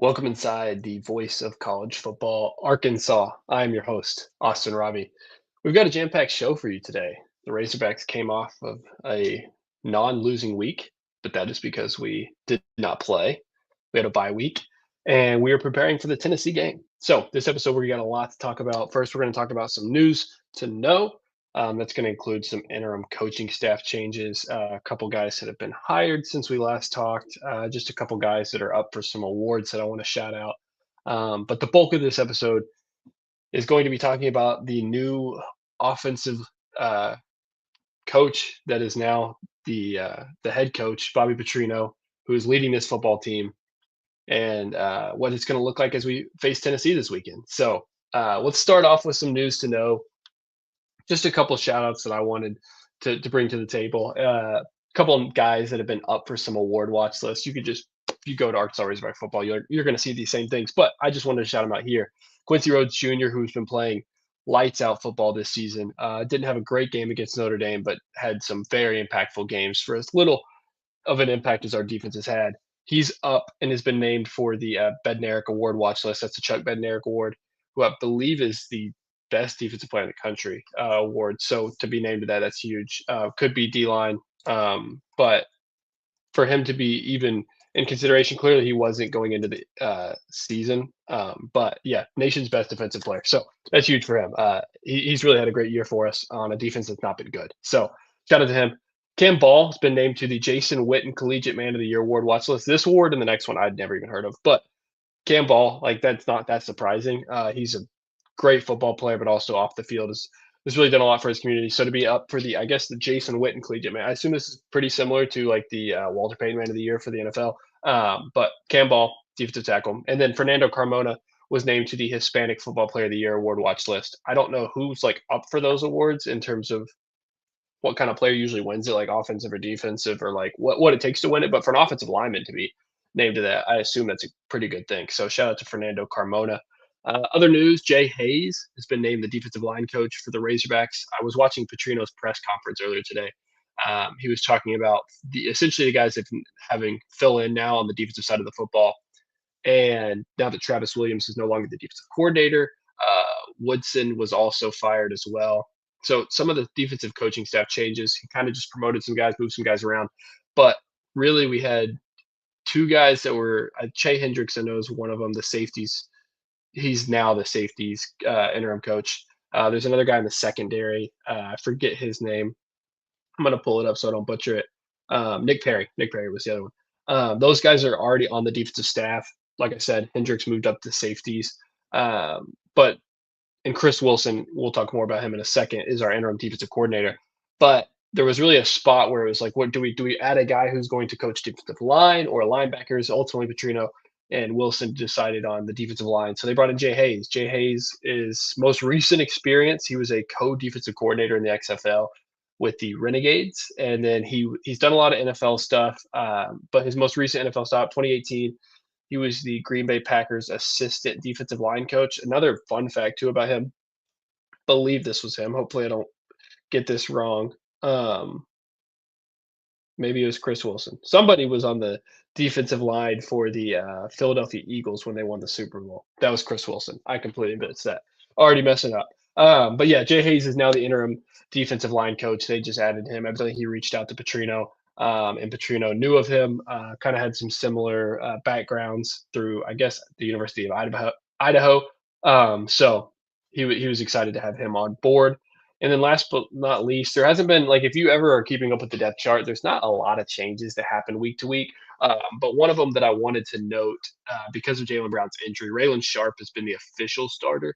Welcome inside the voice of college football, Arkansas. I am your host, Austin Robbie. We've got a jam-packed show for you today. The Razorbacks came off of a non-losing week, but that is because we did not play. We had a bye week, and we are preparing for the Tennessee game. So this episode, we got a lot to talk about. First, we're going to talk about some news to know. That's going to include some interim coaching staff changes, a couple guys that have been hired since we last talked, just a couple guys that are up for some awards that I want to shout out. But the bulk of this episode is going to be talking about the new offensive uh, coach that is now the head coach, Bobby Petrino, who is leading this football team, and what it's going to look like as we face Tennessee this weekend. So let's start off with some news to know. Just a couple shout outs that I wanted to bring to the table. A couple of guys that have been up for some award watch lists. You could just, if you go to Arkansas Razorback football, you're going to see these same things. But I just wanted to shout them out here. Quincy Rhodes Jr., who's been playing lights out football this season, didn't have a great game against Notre Dame, but had some very impactful games for as little of an impact as our defense has had. He's up and has been named for the Bednarik Award watch list. That's the Chuck Bednarik Award, who I believe is the best defensive player in the country award. So to be named to that, that's huge. Could be D line, but for him to be even in consideration, clearly he wasn't going into the season. But yeah, nation's best defensive player. So that's huge for him. He's really had a great year for us on a defense that's not been good. So shout out to him. Cam Ball has been named to the Jason Witten Collegiate Man of the Year award watch list. This award and the next one I'd never even heard of, but Cam Ball, like that's not that surprising. He's a great football player, but also off the field has really done a lot for his community. So to be up for I guess the Jason Witten Collegiate Man, I assume this is pretty similar to like the Walter Payton Man of the Year for the NFL. But Cam Ball, defensive tackle, and then Fernando Carmona was named to the Hispanic Football Player of the Year award watch list. I don't know who's like up for those awards in terms of what kind of player usually wins it, like offensive or defensive, or like what it takes to win it. But for an offensive lineman to be named to that, I assume that's a pretty good thing. So shout out to Fernando Carmona. Other news: Jay Hayes has been named the defensive line coach for the Razorbacks. I was watching Petrino's press conference earlier today. He was talking about essentially the guys that have been having fill in now on the defensive side of the football, and now that Travis Williams is no longer the defensive coordinator, Woodson was also fired as well. So some of the defensive coaching staff changes. He kind of just promoted some guys, moved some guys around. But really, we had two guys that were Che Hendricks, I know is one of them, the safeties. He's now the safeties interim coach. There's another guy in the secondary. I forget his name. I'm going to pull it up so I don't butcher it. Nick Perry. Nick Perry was the other one. Those guys are already on the defensive staff. Like I said, Hendricks moved up to safeties. But and Chris Wilson, we'll talk more about him in a second, is our interim defensive coordinator. But there was really a spot where it was like, what do we add a guy who's going to coach defensive line or linebackers? Ultimately, Petrino and Wilson decided on the defensive line. So they brought in Jay Hayes. Jay Hayes is most recent experience. He was a co-defensive coordinator in the XFL with the Renegades, and then he's done a lot of NFL stuff. But his most recent NFL stop, 2018, he was the Green Bay Packers assistant defensive line coach. Another fun fact too about him, believe this was him. Hopefully I don't get this wrong. Um, Maybe it was Chris Wilson. Somebody was on the defensive line for the Philadelphia Eagles when they won the Super Bowl. That was Chris Wilson. I completely missed that. Already messing up. But yeah, Jay Hayes is now the interim defensive line coach. They just added him. I believe he reached out to Petrino, and Petrino knew of him. Kind of had some similar backgrounds through, I guess, the University of Idaho. So he was excited to have him on board. And then last but not least, there hasn't been like if you ever are keeping up with the depth chart, there's not a lot of changes that happen week to week. But one of them that I wanted to note because of Jalen Brown's injury, Raylan Sharp has been the official starter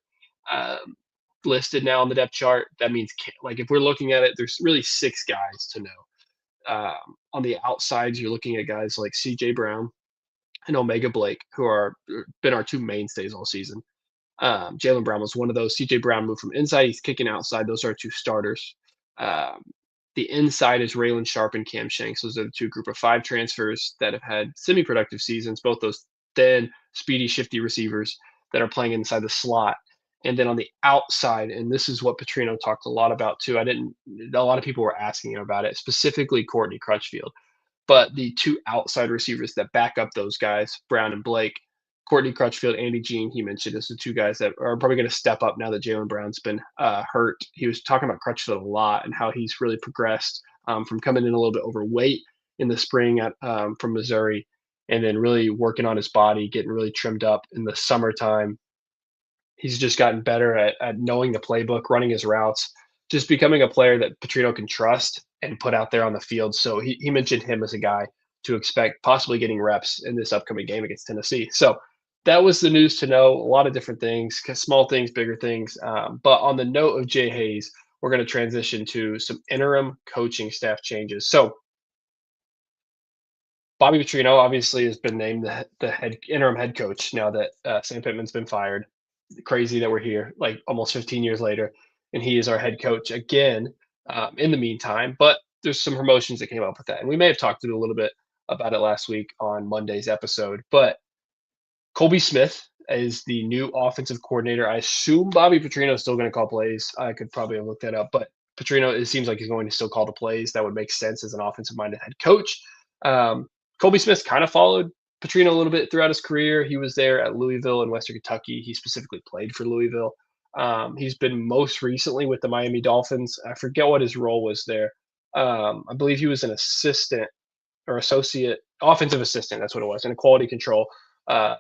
um, listed now on the depth chart. That means like if we're looking at it, there's really six guys to know. On the outsides, you're looking at guys like C.J. Brown and Omega Blake, who are been our two mainstays all season. Jalen Brown was one of those. CJ Brown moved from inside. He's kicking outside. Those are our two starters. Um, the inside is Raylan Sharp and Cam Shanks. Those are the two group of five transfers that have had semi-productive seasons, both those thin, speedy, shifty receivers that are playing inside the slot. And then on the outside, and this is what Petrino talked a lot about too. A lot of people were asking him about it, specifically Courtney Crutchfield. But the two outside receivers that back up those guys, Brown and Blake, Courtney Crutchfield, Andy Jean, he mentioned as the two guys that are probably going to step up now that Jaylen Brown's been hurt. He was talking about Crutchfield a lot and how he's really progressed from coming in a little bit overweight in the spring from Missouri, and then really working on his body, getting really trimmed up in the summertime. He's just gotten better at knowing the playbook, running his routes, just becoming a player that Petrino can trust and put out there on the field. So he mentioned him as a guy to expect possibly getting reps in this upcoming game against Tennessee. So that was the news to know. A lot of different things, small things, bigger things. But on the note of Jay Hayes, we're going to transition to some interim coaching staff changes. So Bobby Petrino obviously has been named the interim head coach now that Sam Pittman's been fired. Crazy that we're here, like almost 15 years later, and he is our head coach again in the meantime. But there's some promotions that came up with that, and we may have talked a little bit about it last week on Monday's episode. But Colby Smith is the new offensive coordinator. I assume Bobby Petrino is still going to call plays. I could probably have looked that up, but Petrino, it seems like he's going to still call the plays. That would make sense as an offensive-minded head coach. Colby Smith kind of followed Petrino a little bit throughout his career. He was there at Louisville in Western Kentucky. He specifically played for Louisville. He's been most recently with the Miami Dolphins. I forget what his role was there. I believe he was an assistant or associate offensive assistant. That's what it was, in quality control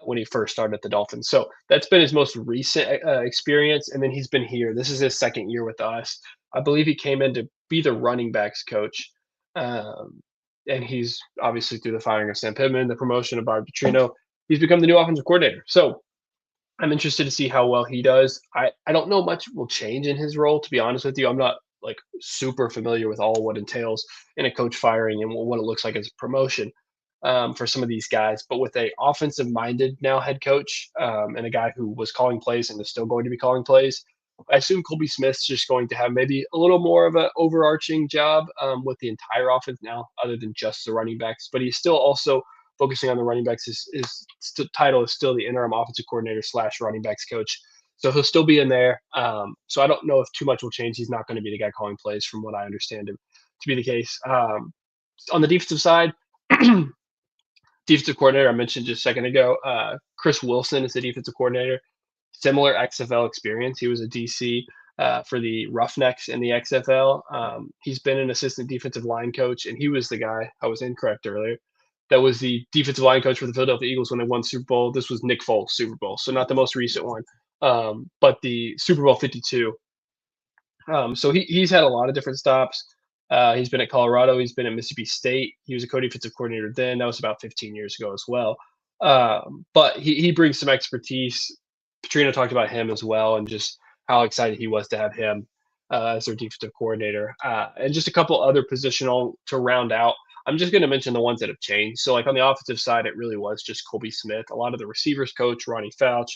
when he first started at the Dolphins. So that's been his most recent experience. And then he's been here. This is his second year with us. I believe he came in to be the running backs coach. And he's obviously, through the firing of Sam Pittman, the promotion of Bobby Petrino, he's become the new offensive coordinator. So I'm interested to see how well he does. I don't know much will change in his role, to be honest with you. I'm not like super familiar with all what entails in a coach firing and what it looks like as a promotion for some of these guys. But with a offensive minded now head coach and a guy who was calling plays and is still going to be calling plays, I assume Colby Smith's just going to have maybe a little more of an overarching job with the entire offense now, other than just the running backs. But he's still also focusing on the running backs. His title is still the interim offensive coordinator / running backs coach. So he'll still be in there. So I don't know if too much will change. He's not going to be the guy calling plays, from what I understand him to be the case. On the defensive side, defensive coordinator I mentioned just a second ago, Chris Wilson is the defensive coordinator. Similar XFL experience. He was a DC for the Roughnecks in the XFL. He's been an assistant defensive line coach, and he was the guy, I was incorrect earlier, that was the defensive line coach for the Philadelphia Eagles when they won Super Bowl. This was Nick Foles' Super Bowl, so not the most recent one, but the Super Bowl 52. So he's had a lot of different stops. He's been at Colorado. He's been at Mississippi State. He was a co-defensive coordinator then. That was about 15 years ago as well. But he brings some expertise. Petrino talked about him as well, and just how excited he was to have him as their defensive coordinator. And just a couple other positional to round out. I'm just going to mention the ones that have changed. So, like on the offensive side, it really was just Colby Smith. A lot of the receivers coach, Ronnie Fouch,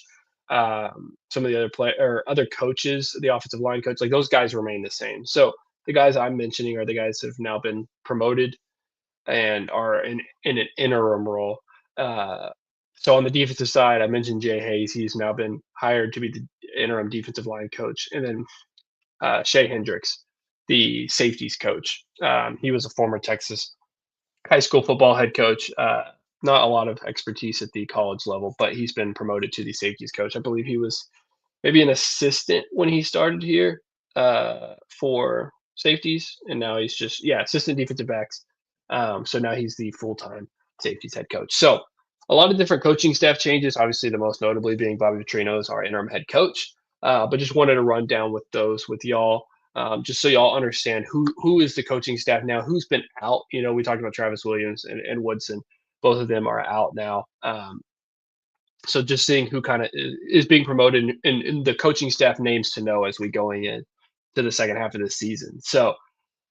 some of the other coaches, the offensive line coach, like those guys remain the same. So the guys I'm mentioning are the guys that have now been promoted and are in an interim role. So on the defensive side, I mentioned Jay Hayes. He's now been hired to be the interim defensive line coach. And then Shea Hendricks, the safeties coach. He was a former Texas high school football head coach. Not a lot of expertise at the college level, but he's been promoted to the safeties coach. I believe he was maybe an assistant when he started here for safeties. And now he's just, assistant defensive backs. So now he's the full-time safeties head coach. So a lot of different coaching staff changes, obviously the most notably being Bobby Petrino as our interim head coach. But just wanted to run down with those with y'all, just so y'all understand who is the coaching staff now, who's been out. You know, we talked about Travis Williams and Woodson. Both of them are out now. So just seeing who kind of is being promoted and the coaching staff names to know as we going in to the second half of the season. So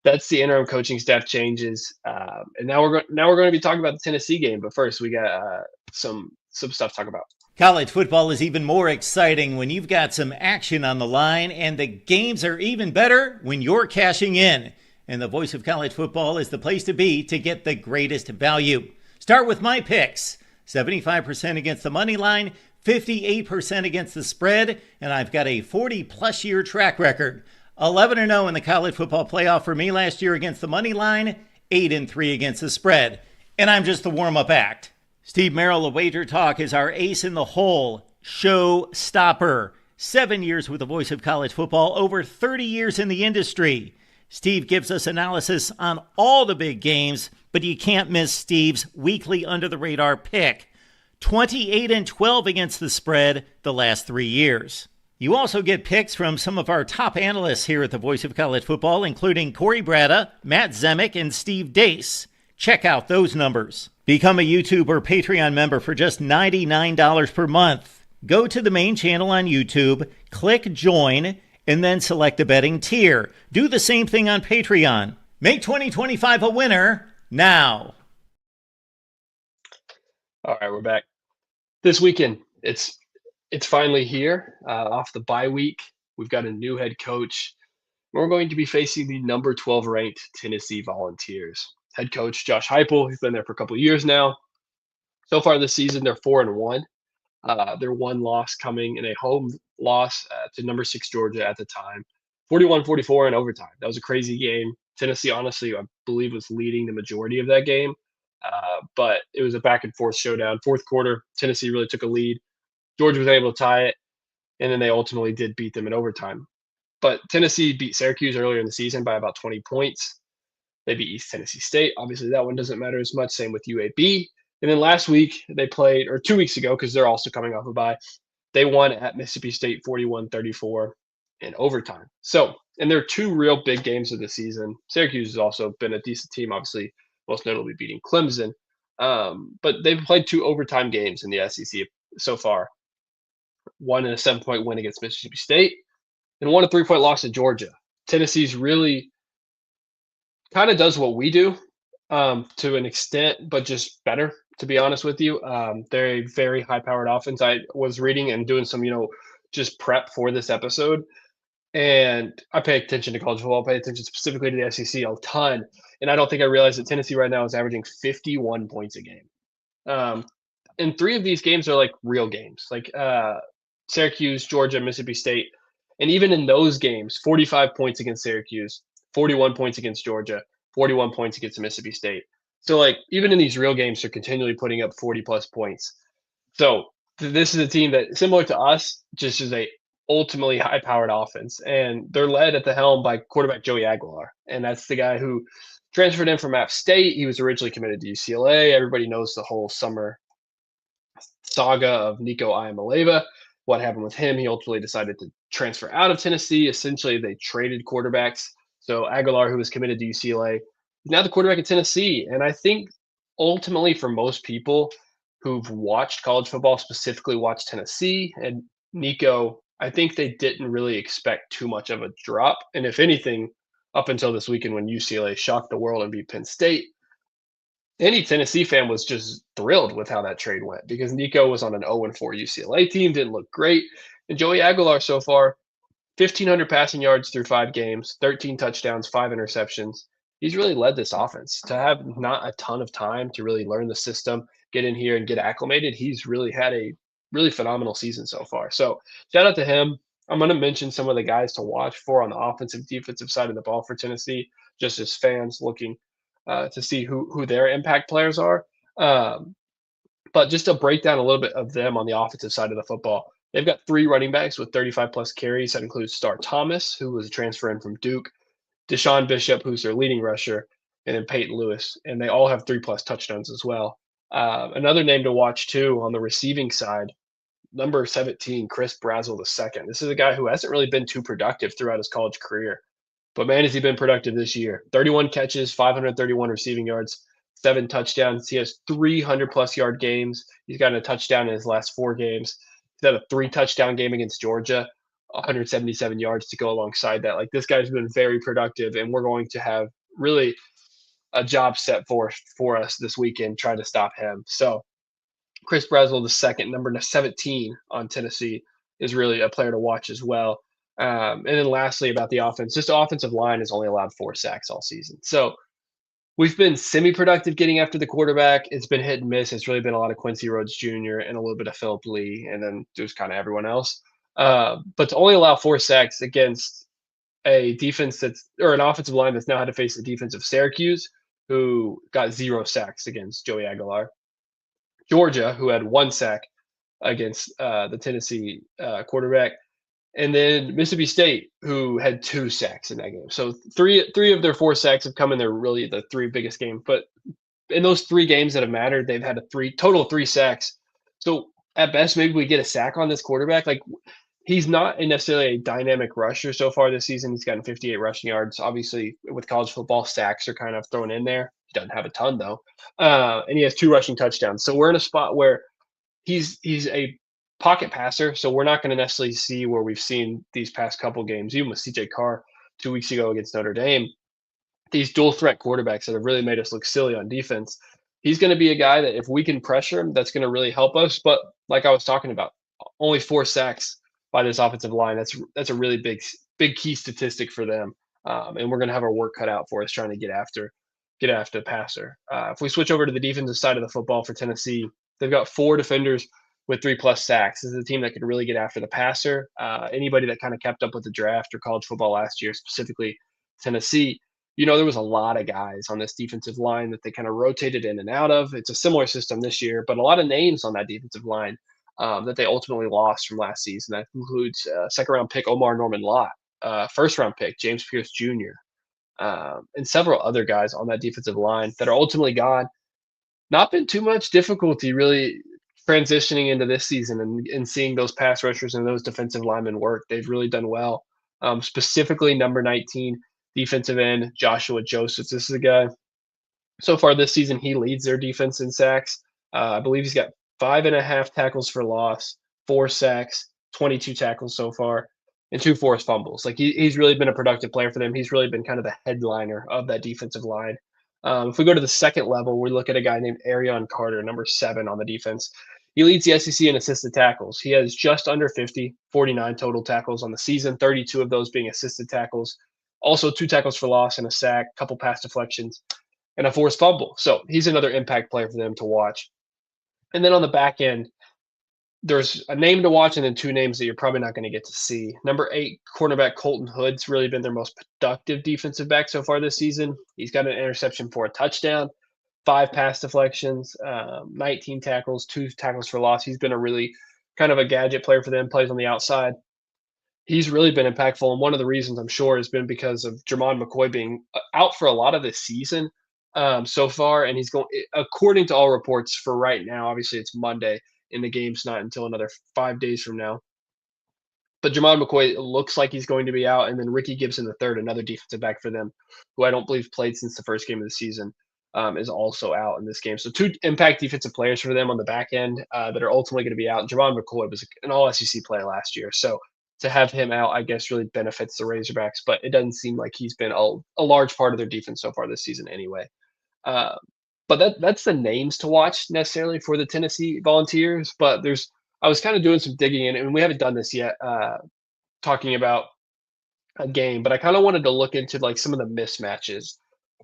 that's the interim coaching staff changes. And now we're going to be talking about the Tennessee game. But first, we got some stuff to talk about. College football is even more exciting when you've got some action on the line, and the games are even better when you're cashing in. And the Voice of College Football is the place to be to get the greatest value. Start with my picks. 75% against the money line, 58% against the spread, and I've got a 40-plus year track record. 11-0 in the college football playoff for me last year against the money line, 8-3 against the spread. And I'm just the warm-up act. Steve Merrill of Wager Talk is our ace in the hole, show stopper. 7 years with the voice of college football, over 30 years in the industry. Steve gives us analysis on all the big games, but you can't miss Steve's weekly under-the-radar pick. 28-12 against the spread the last 3 years. You also get picks from some of our top analysts here at the Voice of College Football, including Corey Bratta, Matt Zemek, and Steve Dace. Check out those numbers. Become a YouTube or Patreon member for just $99 per month. Go to the main channel on YouTube, click join, and then select a betting tier. Do the same thing on Patreon. Make 2025 a winner now. All right, we're back. This weekend, it's finally here. Off the bye week, we've got a new head coach. We're going to be facing the number 12 ranked Tennessee Volunteers. Head coach Josh Heupel, he's been there for a couple of years now. So far this season, they're 4-1. Their one loss coming in a home loss to number 6 Georgia at the time, 41-44 in overtime. That was a crazy game. Tennessee, honestly, I believe was leading the majority of that game, but it was a back and forth showdown. Fourth quarter, Tennessee really took a lead. Georgia was able to tie it, and then they ultimately did beat them in overtime. But Tennessee beat Syracuse earlier in the season by about 20 points. They beat East Tennessee State. Obviously, that one doesn't matter as much. Same with UAB. And then last week they played, or 2 weeks ago, because they're also coming off a bye, they won at Mississippi State 41-34 in overtime. So, and there are 2 real big games of the season. Syracuse has also been a decent team, obviously, most notably beating Clemson. But they've played 2 overtime games in the SEC so far. One in a 7-point win against Mississippi State, and one a 3-point loss to Georgia. Tennessee's really kind of does what we do to an extent, but just better, to be honest with you. They're a very high-powered offense. I was reading and doing some, just prep for this episode, and I pay attention to college football. I pay attention specifically to the SEC a ton, and I don't think I realized that Tennessee right now is averaging 51 points a game. And 3 of these games are like real games, like Syracuse, Georgia, Mississippi State. And even in those games, 45 points against Syracuse, 41 points against Georgia, 41 points against Mississippi State. So, like, even in these real games, they're continually putting up 40-plus points. So this is a team that, similar to us, just is a ultimately high-powered offense. And they're led at the helm by quarterback Joey Aguilar. And that's the guy who transferred in from App State. He was originally committed to UCLA. Everybody knows the whole summer saga of Nico Iamaleava. What happened with him? He ultimately decided to transfer out of Tennessee. Essentially, they traded quarterbacks. So Aguilar, who was committed to UCLA, is now the quarterback at Tennessee. And I think ultimately for most people who've watched college football, specifically watched Tennessee and Nico, I think they didn't really expect too much of a drop. And if anything, up until this weekend when UCLA shocked the world and beat Penn State, any Tennessee fan was just thrilled with how that trade went because Nico was on an 0-4 UCLA team, didn't look great. And Joey Aguilar so far, 1,500 passing yards through 5 games, 13 touchdowns, 5 interceptions. He's really led this offense. To have not a ton of time to really learn the system, get in here and get acclimated, he's really had a really phenomenal season so far. So shout out to him. I'm going to mention some of the guys to watch for on the offensive, defensive side of the ball for Tennessee, just as fans looking to see who their impact players are. But just to break down a little bit of them on the offensive side of the football, they've got 3 running backs with 35-plus carries. That includes Star Thomas, who was a transfer in from Duke, Deshaun Bishop, who's their leading rusher, and then Peyton Lewis. And they all have 3-plus touchdowns as well. Another name to watch, too, on the receiving side, number 17, Chris Brazel II. This is a guy who hasn't really been too productive throughout his college career. But, man, has he been productive this year. 31 catches, 531 receiving yards, 7 touchdowns. He has 300-plus yard games. He's gotten a touchdown in his last 4 games. He's had a 3-touchdown game against Georgia, 177 yards to go alongside that. Like, this guy's been very productive, and we're going to have really a job set for us this weekend trying to stop him. So Chris Brazel, the second, number 17 on Tennessee, is really a player to watch as well. And then lastly, about the offense, just the offensive line has only allowed 4 sacks all season. So we've been semi-productive getting after the quarterback. It's been hit and miss. It's really been a lot of Quincy Rhodes Jr. and a little bit of Philip Lee, and then there's kind of everyone else. But to only allow 4 sacks against a defense or an offensive line that's now had to face the defense of Syracuse, who got 0 sacks against Joey Aguilar. Georgia, who had 1 sack against the Tennessee quarterback, and then Mississippi State, who had 2 sacks in that game. So three of their 4 sacks have come in their really the 3 biggest games. But in those 3 games that have mattered, they've had a total of 3 sacks. So at best, maybe we get a sack on this quarterback. Like, he's not necessarily a dynamic rusher so far this season. He's gotten 58 rushing yards. Obviously, with college football, sacks are kind of thrown in there. He doesn't have a ton though, and he has 2 rushing touchdowns. So we're in a spot where he's a pocket passer. So we're not going to necessarily see where we've seen these past couple games, even with CJ Carr 2 weeks ago against Notre Dame, these dual threat quarterbacks that have really made us look silly on defense. He's going to be a guy that if we can pressure him, that's going to really help us. But like I was talking about, only 4 sacks by this offensive line. That's a really big key statistic for them. And we're going to have our work cut out for us trying to get after the passer. If we switch over to the defensive side of the football for Tennessee, they've got 4 defenders with 3+ sacks. This is a team that can really get after the passer. Anybody that kind of kept up with the draft or college football last year, specifically Tennessee, there was a lot of guys on this defensive line that they kind of rotated in and out of. It's a similar system this year, but a lot of names on that defensive line that they ultimately lost from last season. That includes second-round pick Omar Norman-Lott, first-round pick James Pierce Jr., and several other guys on that defensive line that are ultimately gone. Not been too much difficulty really transitioning into this season and seeing those pass rushers and those defensive linemen work. They've really done well. Specifically, number 19 defensive end Joshua Josephs. This is a guy. So far this season, he leads their defense in sacks. I believe he's got 5.5 tackles for loss, 4 sacks, 22 tackles so far, and 2 forced fumbles. Like, he's really been a productive player for them. He's really been kind of the headliner of that defensive line. If we go to the second level, we look at a guy named Arion Carter, number 7 on the defense. He leads the SEC in assisted tackles. He has just under 50, 49 total tackles on the season, 32 of those being assisted tackles. Also 2 tackles for loss and a sack, a couple pass deflections, and a forced fumble. So he's another impact player for them to watch. And then on the back end, there's a name to watch and then 2 names that you're probably not going to get to see. Number 8, cornerback Colton Hood's really been their most productive defensive back so far this season. He's got an interception for a touchdown, 5 pass deflections, 19 tackles, 2 tackles for loss. He's been a really kind of a gadget player for them, plays on the outside. He's really been impactful, and one of the reasons I'm sure has been because of Jermon McCoy being out for a lot of this season so far, and he's going, according to all reports for right now, obviously it's Monday, and the game's not until another 5 days from now. But Jermon McCoy looks like he's going to be out, and then Ricky Gibson III, another defensive back for them, who I don't believe played since the first game of the season, is also out in this game. So 2 impact defensive players for them on the back end that are ultimately going to be out. Jermon McCoy was an all-SEC player last year, so to have him out, I guess, really benefits the Razorbacks, but it doesn't seem like he's been a large part of their defense so far this season anyway. Uh, but that's the names to watch necessarily for the Tennessee Volunteers. But I was kind of doing some digging in, and we haven't done this yet, talking about a game, but I kind of wanted to look into like some of the mismatches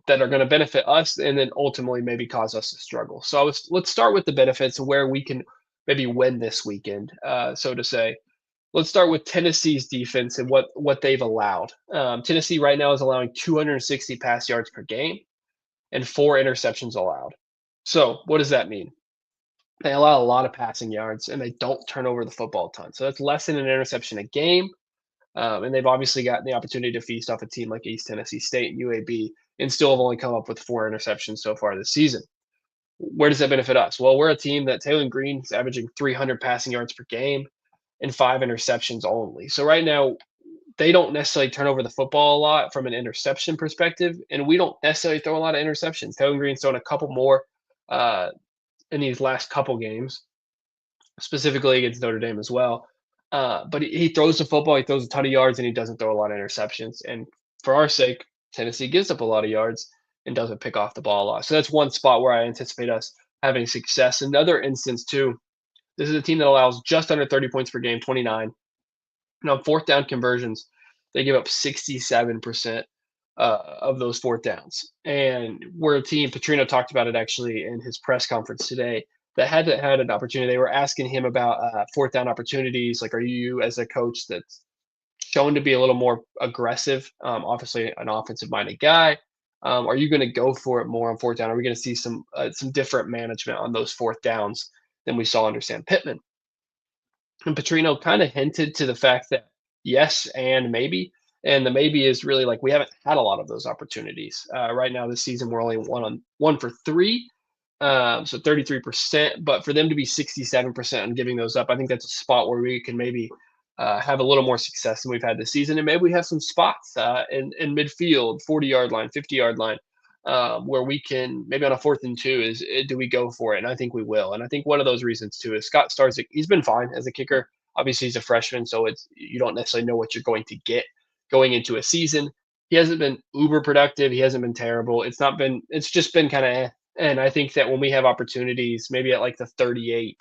that are going to benefit us and then ultimately maybe cause us to struggle. So let's start with the benefits of where we can maybe win this weekend, so to say. Let's start with Tennessee's defense and what they've allowed. Tennessee right now is allowing 260 pass yards per game and 4 interceptions allowed. So what does that mean? They allow a lot of passing yards and they don't turn over the football a ton. So that's less than an interception a game. And they've obviously gotten the opportunity to feast off a team like East Tennessee State and UAB and still have only come up with 4 interceptions so far this season. Where does that benefit us? Well, we're a team that Taylor Green is averaging 300 passing yards per game and 5 interceptions only. So right now, they don't necessarily turn over the football a lot from an interception perspective, and we don't necessarily throw a lot of interceptions. Taylor Green's thrown a couple more in these last couple games, specifically against Notre Dame as well. But he throws the football, he throws a ton of yards, and he doesn't throw a lot of interceptions. And for our sake, Tennessee gives up a lot of yards and doesn't pick off the ball a lot. So that's one spot where I anticipate us having success. Another instance, too, this is a team that allows just under 30 points per game, 29. Now, 4th down conversions, they give up 67% of those 4th downs. And we're a team, Petrino talked about it actually in his press conference today, that had an opportunity. They were asking him about 4th down opportunities. Like, are you, as a coach that's shown to be a little more aggressive, obviously an offensive-minded guy, Are you going to go for it more on fourth down? Are we going to see some different management on those fourth downs than we saw under Sam Pittman? And Petrino kind of hinted to the fact that yes and maybe. And the maybe is really like we haven't had a lot of those opportunities. Right now this season we're only one for three, so 33%. But for them to be 67% on giving those up, I think that's a spot where we can maybe have a little more success than we've had this season, and maybe we have some spots in midfield, 40-yard line, 50-yard line, where we can maybe on a 4th and 2 do we go for it? And I think we will. And I think one of those reasons too is Scott Starzik. He's been fine as a kicker. Obviously, he's a freshman, so you don't necessarily know what you're going to get going into a season. He hasn't been uber productive. He hasn't been terrible. It's just been kind of eh. And I think that when we have opportunities, maybe at like the 38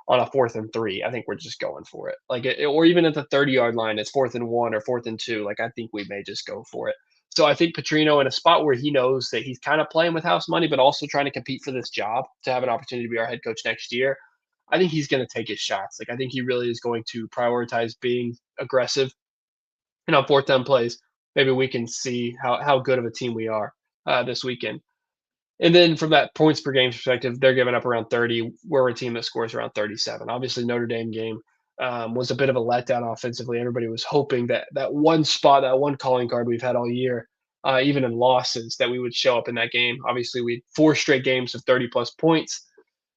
on a 4th and 3, I think we're just going for it. Or even at the 30-yard line, it's 4th and 1 or 4th and 2. Like, I think we may just go for it. So I think Petrino, in a spot where he knows that he's kind of playing with house money, but also trying to compete for this job to have an opportunity to be our head coach next year, I think he's going to take his shots. Like, I think he really is going to prioritize being aggressive. And on 4th down plays, maybe we can see how good of a team we are this weekend. And then from that points per game perspective, they're giving up around 30. We're a team that scores around 37. Obviously, Notre Dame game was a bit of a letdown offensively. Everybody was hoping that one spot, that one calling card we've had all year, even in losses, that we would show up in that game. Obviously, we had 4 straight games of 30-plus points,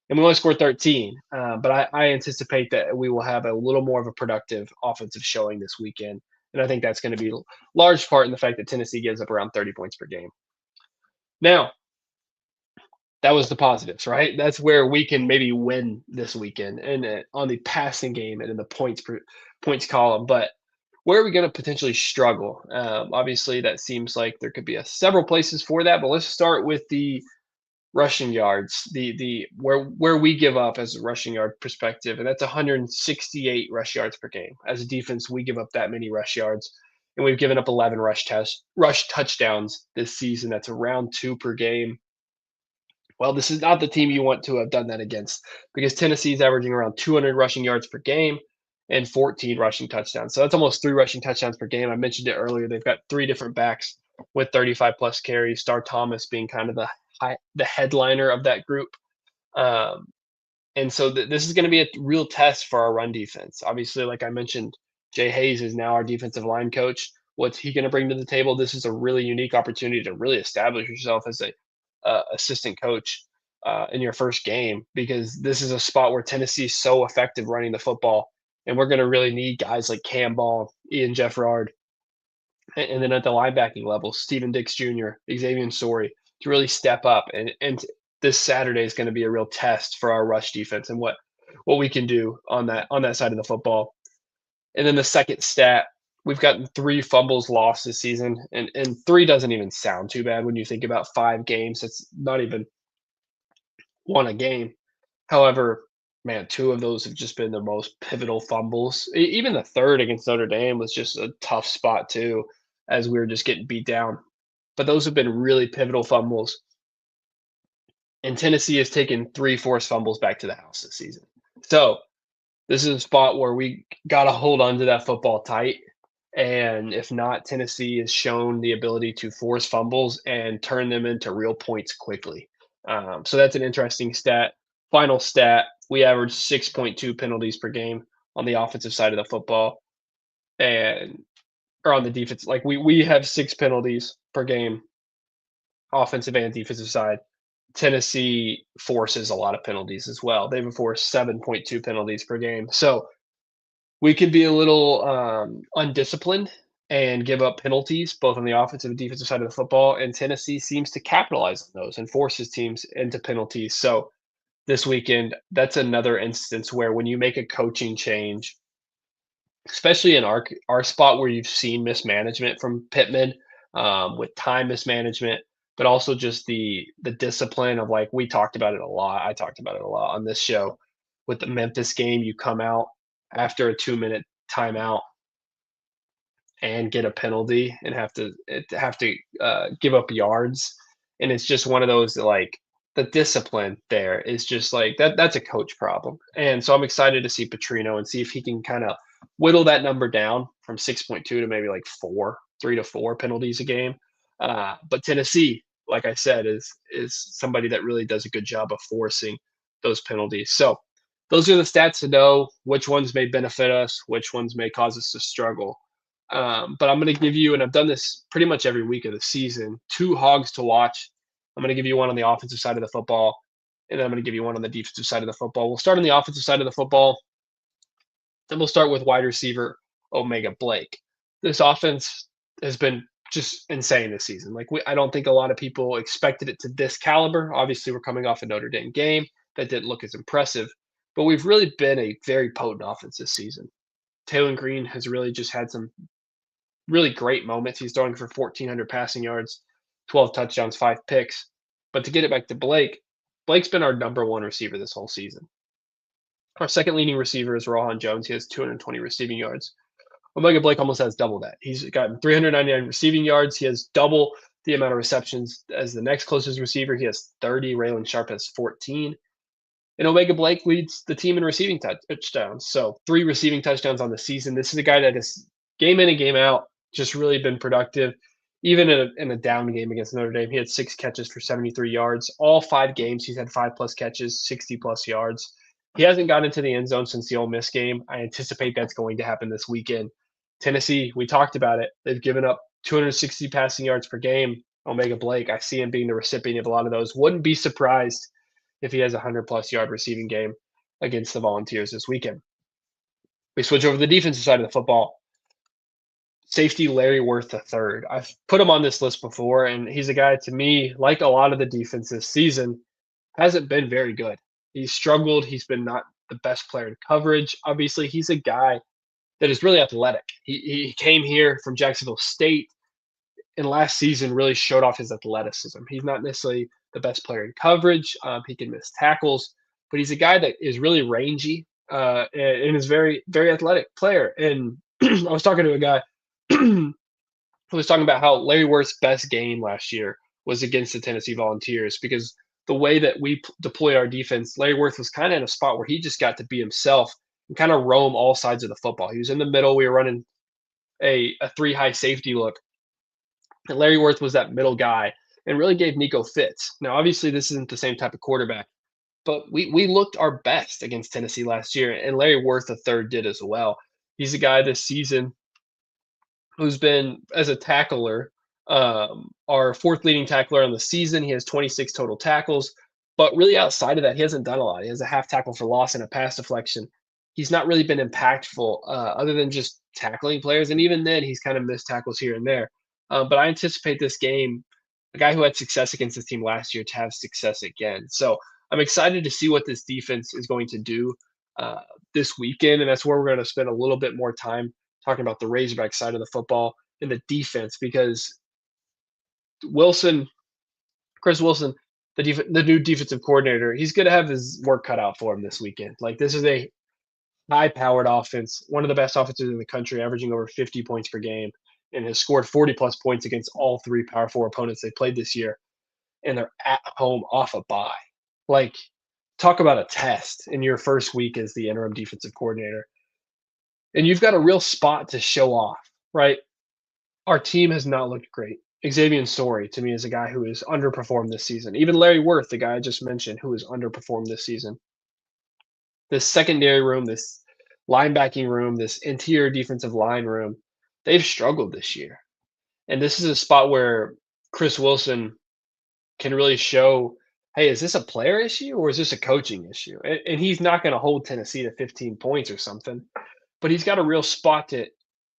and we only scored 13. But I anticipate that we will have a little more of a productive offensive showing this weekend. And I think that's going to be large part in the fact that Tennessee gives up around 30 points per game. Now, that was the positives, right? That's where we can maybe win this weekend and on the passing game and in the points column. But where are we going to potentially struggle? Obviously, that seems like there could be several places for that. But let's start with the rushing yards, the where we give up as a rushing yard perspective, and that's 168 rush yards per game. As a defense, we give up that many rush yards, and we've given up 11 rush touchdowns this season. That's around 2 per game. Well, this is not the team you want to have done that against, because Tennessee's averaging around 200 rushing yards per game and 14 rushing touchdowns. So that's almost 3 rushing touchdowns per game. I mentioned it earlier. They've got 3 different backs with 35 plus carries. Star Thomas being kind of the headliner of that group. And so this is going to be a real test for our run defense. Obviously, like I mentioned, Jay Hayes is now our defensive line coach. What's he going to bring to the table? This is a really unique opportunity to really establish yourself as a assistant coach in your first game, because this is a spot where Tennessee is so effective running the football, and we're going to really need guys like Cam Ball, Ian Jeffrard, and then at the linebacking level, Steven Dix Jr., Xavier Sorey, to really step up. And this Saturday is going to be a real test for our rush defense and what we can do on that side of the football. And then the second stat, we've gotten 3 fumbles lost this season, and 3 doesn't even sound too bad when you think about 5 games. It's not even 1 a game. However, man, 2 of those have just been the most pivotal fumbles. Even the third against Notre Dame was just a tough spot too, as we were just getting beat down. But those have been really pivotal fumbles. And Tennessee has taken 3 forced fumbles back to the house this season. So this is a spot where we got to hold on to that football tight. And if not, Tennessee has shown the ability to force fumbles and turn them into real points quickly. So that's an interesting stat. Final stat, we average 6.2 penalties per game on the offensive side of the football, or on the defense. Like we have 6 penalties per game, offensive and defensive side. Tennessee forces a lot of penalties as well. They've enforced 7.2 penalties per game. So we could be a little undisciplined and give up penalties both on the offensive and defensive side of the football. And Tennessee seems to capitalize on those and forces teams into penalties. So this weekend, that's another instance where when you make a coaching change, especially in our spot where you've seen mismanagement from Pittman, with time mismanagement, but also just the discipline of, like, we talked about it a lot. I talked about it a lot on this show. With the Memphis game, you come out after a 2-minute timeout and get a penalty and have to give up yards, and it's just one of those that, like, the discipline there is just like that's a coach problem. And so I'm excited to see Petrino and see if he can kind of whittle that number down from 6.2 to maybe like 3 to 4 penalties a game. But Tennessee, like I said, is somebody that really does a good job of forcing those penalties. So those are the stats to know which ones may benefit us, which ones may cause us to struggle. But I'm going to give you, and I've done this pretty much every week of the season, two hogs to watch. I'm going to give you one on the offensive side of the football, and then I'm going to give you one on the defensive side of the football. We'll start on the offensive side of the football. Then we'll start with wide receiver Omega Blake. This offense has been just insane this season. I don't think a lot of people expected it to this caliber. Obviously, we're coming off a Notre Dame game that didn't look as impressive, but we've really been a very potent offense this season. Taylor Green has really just had some really great moments. He's throwing for 1,400 passing yards, 12 touchdowns, 5 picks. But to get it back to Blake, Blake's been our number one receiver this whole season. Our second leading receiver is Rohan Jones. He has 220 receiving yards. Omega Blake almost has double that. He's gotten 399 receiving yards. He has double the amount of receptions as the next closest receiver. He has 30. Raylan Sharp has 14. And Omega Blake leads the team in receiving touchdowns. So 3 receiving touchdowns on the season. This is a guy that has game in and game out just really been productive. Even in a down game against Notre Dame, he had 6 catches for 73 yards. All 5 games, he's had 5+ catches, 60+ yards. He hasn't gotten into the end zone since the Ole Miss game. I anticipate that's going to happen this weekend. Tennessee, we talked about it. They've given up 260 passing yards per game. Omega Blake, I see him being the recipient of a lot of those. Wouldn't be surprised if he has a 100+ yard receiving game against the Volunteers this weekend. We switch over to the defensive side of the football. Safety Larry Worth III. I've put him on this list before, and he's a guy, to me, like a lot of the defense this season, hasn't been very good. He's struggled. He's been not the best player in coverage. Obviously, he's a guy that is really athletic. He came here from Jacksonville State, and last season really showed off his athleticism. He's not necessarily the best player in coverage. He can miss tackles, but he's a guy that is really rangy and is very, very athletic player. And I was talking to a guy who was talking about how Larry Worth's best game last year was against the Tennessee Volunteers because the way that we deployed our defense, Larry Worth was kind of in a spot where he just got to be himself and kind of roam all sides of the football. He was in the middle. We were running a 3-high safety look. And Larry Worth was that middle guy and really gave Nico fits. Now, obviously, this isn't the same type of quarterback, but we looked our best against Tennessee last year, and Larry Worth III did as well. He's a guy this season who's been, as a tackler, our 4th leading tackler on the season. He has 26 total tackles, but really outside of that, he hasn't done a lot. He has a half tackle for loss and a pass deflection. He's not really been impactful other than just tackling players, and even then, he's kind of missed tackles here and there. But I anticipate this game, a guy who had success against this team last year, to have success again. So I'm excited to see what this defense is going to do this weekend, and that's where we're going to spend a little bit more time talking about the Razorback side of the football and the defense, because Chris Wilson, the new defensive coordinator, he's going to have his work cut out for him this weekend. This is a high-powered offense, one of the best offenses in the country, averaging over 50 points per game, and has scored 40+ points against all 3 Power 4 opponents they played this year, and they're at home off a bye. Talk about a test in your first week as the interim defensive coordinator. And you've got a real spot to show off, right? Our team has not looked great. Xavier Story, to me, is a guy who has underperformed this season. Even Larry Worth, the guy I just mentioned, who has underperformed this season. This secondary room, this linebacking room, this interior defensive line room, they've struggled this year. And this is a spot where Chris Wilson can really show, hey, is this a player issue or is this a coaching issue? And he's not going to hold Tennessee to 15 points or something, but he's got a real spot to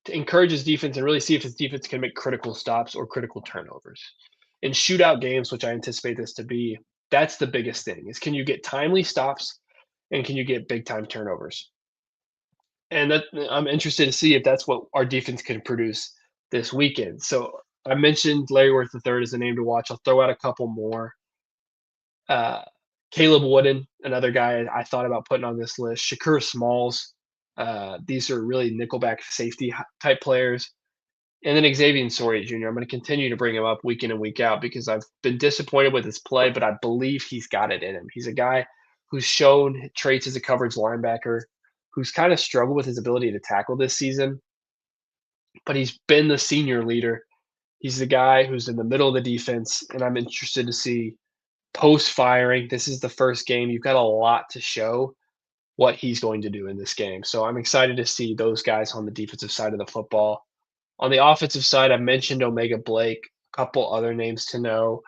encourage his defense and really see if his defense can make critical stops or critical turnovers. In shootout games, which I anticipate this to be, that's the biggest thing, is can you get timely stops and can you get big-time turnovers? And I'm interested to see if that's what our defense can produce this weekend. So I mentioned Larry Worth III is the name to watch. I'll throw out a couple more. Caleb Wooden, another guy I thought about putting on this list. Shakur Smalls. These are really nickelback safety type players. And then Xavier Story Jr. I'm going to continue to bring him up week in and week out because I've been disappointed with his play, but I believe he's got it in him. He's a guy who's shown traits as a coverage linebacker, who's kind of struggled with his ability to tackle this season, but he's been the senior leader He's the guy who's in the middle of the defense, and I'm interested to see post-firing. This is the first game. You've got a lot to show what he's going to do in this game. So I'm excited to see those guys on the defensive side of the football. On the offensive side, I mentioned Omega Blake, a couple other names to know.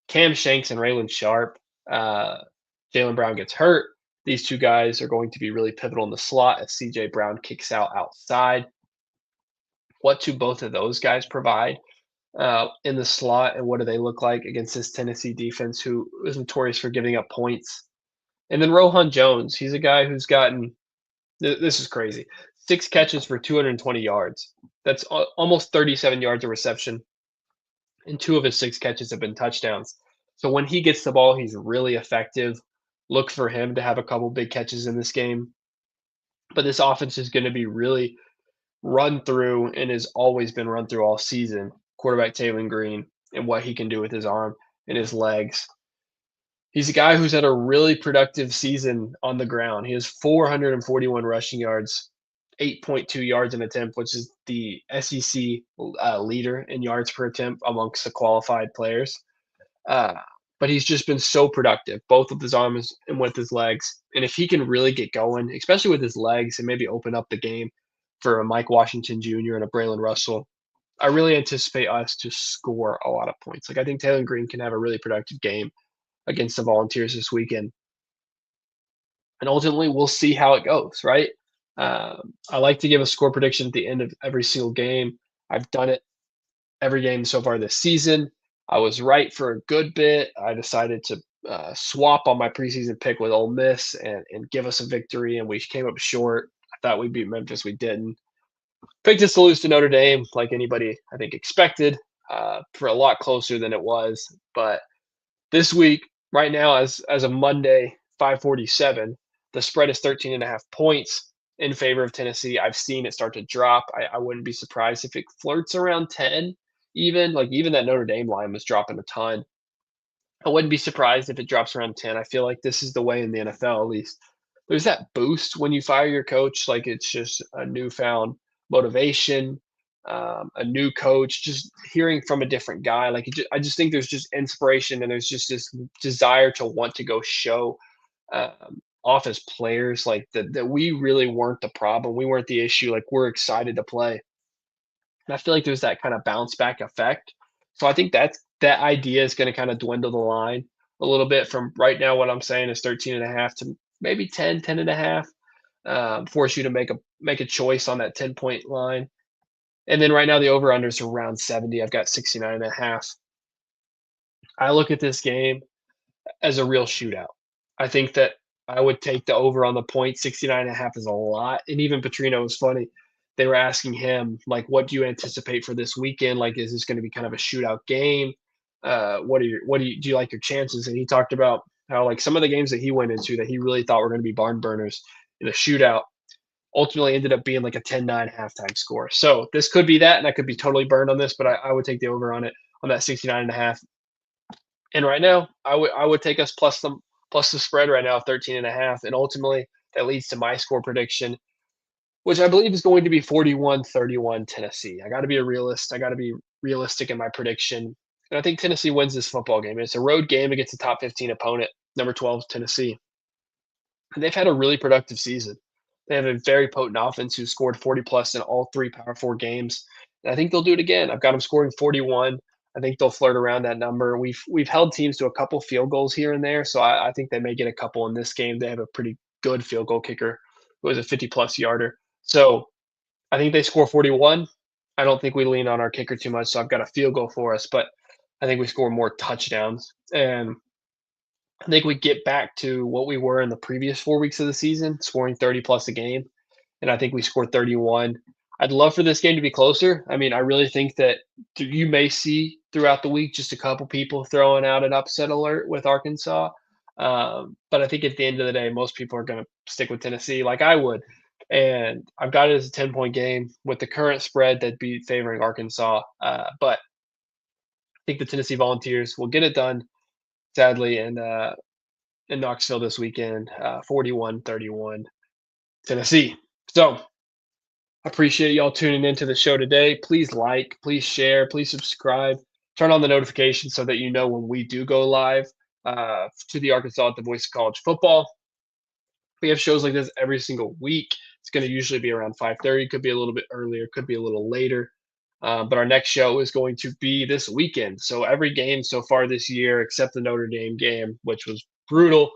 Cam Shanks and Raylan Sharp. Jalen Brown gets hurt. These two guys are going to be really pivotal in the slot as CJ Brown kicks out outside. What do both of those guys provide in the slot, and what do they look like against this Tennessee defense who is notorious for giving up points? And then Rohan Jones, he's a guy who's gotten this is crazy. 6 catches for 220 yards. That's almost 37 yards of reception, and 2 of his 6 catches have been touchdowns. So when he gets the ball, he's really effective. Look for him to have a couple big catches in this game. But this offense is going to be really run through and has always been run through all season. Quarterback Taylor Green and what he can do with his arm and his legs. He's a guy who's had a really productive season on the ground. He has 441 rushing yards, 8.2 yards an attempt, which is the SEC leader in yards per attempt amongst the qualified players. But he's just been so productive, both with his arms and with his legs. And if he can really get going, especially with his legs, and maybe open up the game for a Mike Washington Jr. and a Braylon Russell, I really anticipate us to score a lot of points. Like I think Taylor Green can have a really productive game against the Volunteers this weekend. And ultimately, we'll see how it goes, right? I like to give a score prediction at the end of every single game. I've done it every game so far this season. I was right for a good bit. I decided to swap on my preseason pick with Ole Miss and give us a victory, and we came up short. I thought we'd beat Memphis. We didn't. Picked us to lose to Notre Dame, like anybody, I think, expected, for a lot closer than it was. But this week, right now, as of Monday, 5:47, the spread is 13.5 points in favor of Tennessee. I've seen it start to drop. I wouldn't be surprised if it flirts around 10, even. Like, even that Notre Dame line was dropping a ton. I wouldn't be surprised if it drops around 10. I feel like this is the way in the NFL, at least. There's that boost when you fire your coach. Like, it's just a newfound motivation, a new coach, just hearing from a different guy. Like, I just think there's just inspiration and there's just this desire to want to go show off as players, like that we really weren't the problem. We weren't the issue. Like, we're excited to play. And I feel like there's that kind of bounce back effect. So I think that idea is going to kind of dwindle the line a little bit from right now. What I'm saying is 13.5 to maybe 10.5. Force you to make a choice on that 10-point line. And then right now the over-unders are around 70. I've got 69.5. I look at this game as a real shootout. I think that I would take the over on the point. 69.5 is a lot. And even Petrino was funny. They were asking him, like, what do you anticipate for this weekend? Like, is this going to be kind of a shootout game? Do you like your chances? And he talked about how, like, some of the games that he went into that he really thought were going to be barn burners in a shootout ultimately ended up being like a 10-9 halftime score. So this could be that, and I could be totally burned on this, but I would take the over on it on that 69.5. And right now, I would take us plus the spread right now, 13.5, and ultimately that leads to my score prediction, which I believe is going to be 41-31 Tennessee. I got to be a realist. I got to be realistic in my prediction, and I think Tennessee wins this football game. It's a road game against a top 15 opponent, number 12 Tennessee, and they've had a really productive season. They have a very potent offense who scored 40 plus in all 3 Power 4 games, and I think they'll do it again. I've got them scoring 41. I think they'll flirt around that number. We've held teams to a couple field goals here and there, so I think they may get a couple in this game. They have a pretty good field goal kicker who is a 50-plus yarder. So I think they score 41. I don't think we lean on our kicker too much, so I've got a field goal for us, but I think we score more touchdowns. And I think we get back to what we were in the previous 4 weeks of the season, scoring 30 plus a game. And I think we scored 31. I'd love for this game to be closer. I mean, I really think that you may see throughout the week just a couple people throwing out an upset alert with Arkansas. But I think at the end of the day, most people are going to stick with Tennessee like I would. And I've got it as a 10-point game with the current spread that'd be favoring Arkansas. But I think the Tennessee Volunteers will get it done, sadly, in Knoxville this weekend, 41-31 Tennessee. So Appreciate y'all tuning into the show today. Please like, please share, please subscribe, turn on the notifications so that you know when we do go live to the Arkansas at the Voice of College Football. We have shows like this every single week. It's going to usually be around 5:30. Could be a little bit earlier, could be a little later. But our next show is going to be this weekend. So every game so far this year, except the Notre Dame game, which was brutal,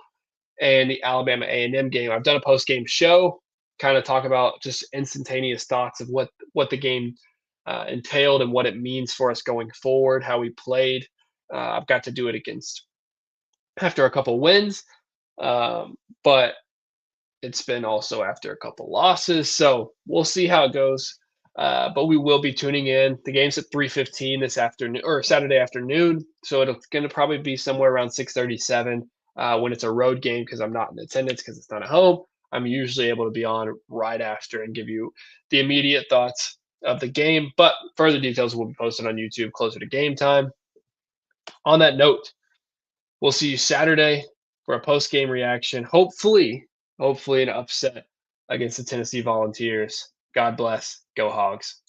and the Alabama A&M game, I've done a post-game show, kind of talk about just instantaneous thoughts of what the game entailed and what it means for us going forward, how we played. I've got to do it against after a couple wins, but it's been also after a couple losses, so we'll see how it goes. But we will be tuning in. The game's at 3:15 this afternoon or Saturday afternoon, so it's going to probably be somewhere around 6:37 when it's a road game because I'm not in attendance because it's not at home. I'm usually able to be on right after and give you the immediate thoughts of the game. But further details will be posted on YouTube closer to game time. On that note, we'll see you Saturday for a post game reaction. Hopefully an upset against the Tennessee Volunteers. God bless. Go Hogs.